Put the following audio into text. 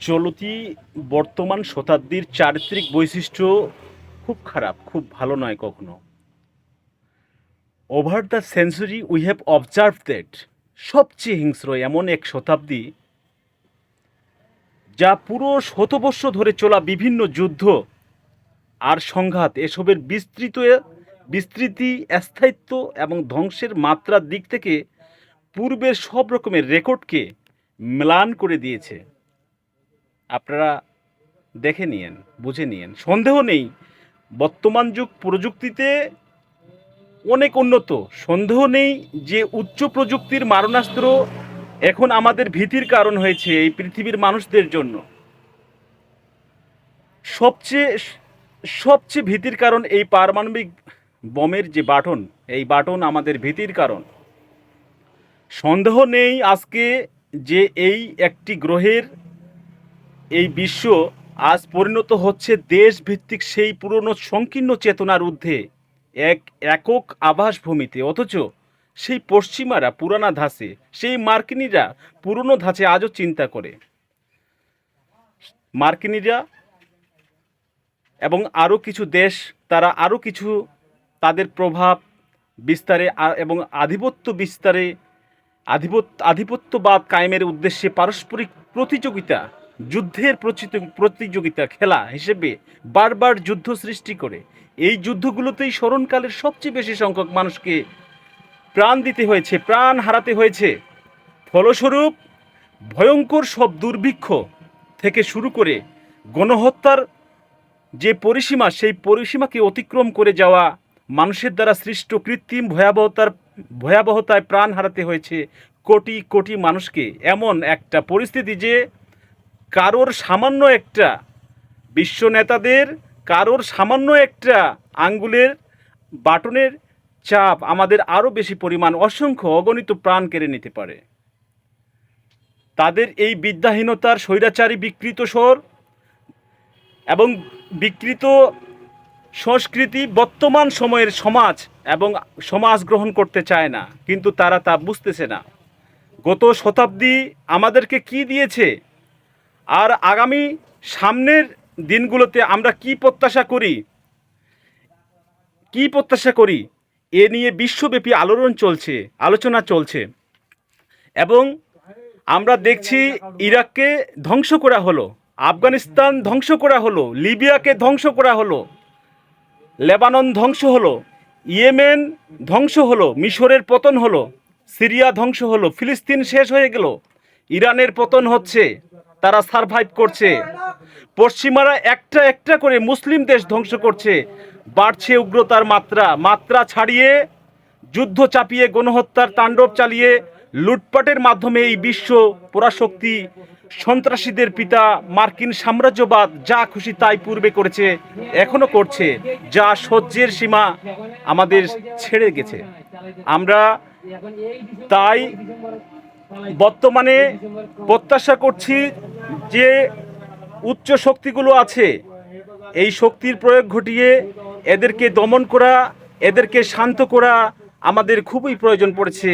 চলতি বর্তমান শতাব্দীর চারিত্রিক বৈশিষ্ট্য খুব খারাপ, খুব ভালো নয় কখনো। Over the century we have observe that সবচেয়ে হিংস্র এমন এক শতাব্দী যা পুরো শতবর্ষ ধরে চলা বিভিন্ন যুদ্ধ আর সংঘাত এসবের বিস্তৃতি, স্থায়িত্ব এবং ধ্বংসের মাত্রার দিক থেকে পূর্বের সব রকমের রেকর্ডকে ম্লান করে দিয়েছে। আপনারা দেখে নিয়েন, বুঝে নিয়েন। সন্দেহ নেই বর্তমান যুগ প্রযুক্তিতে অনেক উন্নত। সন্দেহ নেই যে উচ্চ প্রযুক্তির মারণাস্ত্র এখন আমাদের ভীতির কারণ হয়েছে এই পৃথিবীর মানুষদের জন্য। সবচেয়ে সবচেয়ে ভীতির কারণ এই পারমাণবিক বোমের যে বাটন, এই বাটন আমাদের ভীতির কারণ। সন্দেহ নেই আজকে যে এই একটি গ্রহের এই বিশ্ব আজ পরিণত হচ্ছে দেশভিত্তিক সেই পুরনো সংকীর্ণ চেতনার ঊর্ধ্বে এক একক আবাসভূমিতে। অথচ সেই পশ্চিমারা পুরানা ধাঁচে, সেই মার্কিনীরা পুরনো ধাঁচে আজও চিন্তা করে। মার্কিনীরা এবং আরও কিছু দেশ, তারা আরও কিছু তাদের প্রভাব বিস্তারে এবং আধিপত্য বিস্তারে, আধিপত্যবাদ কায়েমের উদ্দেশ্যে পারস্পরিক প্রতিযোগিতা, যুদ্ধের প্রতিযোগিতা খেলা হিসেবে বারবার যুদ্ধ সৃষ্টি করে। এই যুদ্ধগুলোতেই স্মরণকালের সবচেয়ে বেশি সংখ্যক মানুষকে প্রাণ দিতে হয়েছে, প্রাণ হারাতে হয়েছে। ফলস্বরূপ ভয়ঙ্কর সব দুর্ভিক্ষ থেকে শুরু করে গণহত্যার যে পরিসীমা, সেই পরিসীমাকে অতিক্রম করে যাওয়া মানুষের দ্বারা সৃষ্ট কৃত্রিম ভয়াবহতায় প্রাণ হারাতে হয়েছে কোটি কোটি মানুষকে। এমন একটা পরিস্থিতি যে কারোর সামান্য একটা বিশ্ব নেতাদের, কারোর সামান্য একটা আঙ্গুলের বাটনের চাপ আমাদের আরও বেশি পরিমাণ অসংখ্য অগণিত প্রাণ কেড়ে নিতে পারে। তাদের এই বিদ্যাহীনতার স্বৈরাচারী বিকৃত স্বর এবং বিকৃত সংস্কৃতি বর্তমান সময়ের সমাজ গ্রহণ করতে চায় না, কিন্তু তারা তা বুঝতেছে না। গত শতাব্দী আমাদেরকে কি দিয়েছে, আর আগামী সামনের দিনগুলোতে আমরা কি প্রত্যাশা করি এ নিয়ে বিশ্বব্যাপী আলোচনা চলছে। এবং আমরা দেখছি ইরাককে ধ্বংস করা হলো, আফগানিস্তান ধ্বংস করা হলো, লিবিয়াকে ধ্বংস করা হলো, লেবানন ধ্বংস হলো, ইয়েমেন ধ্বংস হলো, মিশরের পতন হলো, সিরিয়া ধ্বংস হলো, ফিলিস্তিন শেষ হয়ে গেল, ইরানের পতন হচ্ছে, তারা সারভাইভ করছে। পশ্চিমারা একটা একটা করে মুসলিম দেশ ধ্বংস করছে। বাড়ছে উগ্রতার মাত্রা ছাড়িয়ে, যুদ্ধ চাপিয়ে, গণহত্যার তাণ্ডব চালিয়ে, লুটপাটের মাধ্যমে এই বিশ্ব পরাশক্তি সন্ত্রাসীদের পিতা মার্কিন সাম্রাজ্যবাদ যা খুশি তাই পূর্বে করেছে, এখনো করছে, যা সহ্যের সীমা আমাদের ছেড়ে গেছে। আমরা তাই বর্তমানে প্রত্যাশা করছি যে উচ্চ শক্তিগুলো আছে, এই শক্তির প্রয়োগ ঘটিয়ে এদেরকে দমন করা, এদেরকে শান্ত করা আমাদের খুবই প্রয়োজন পড়েছে।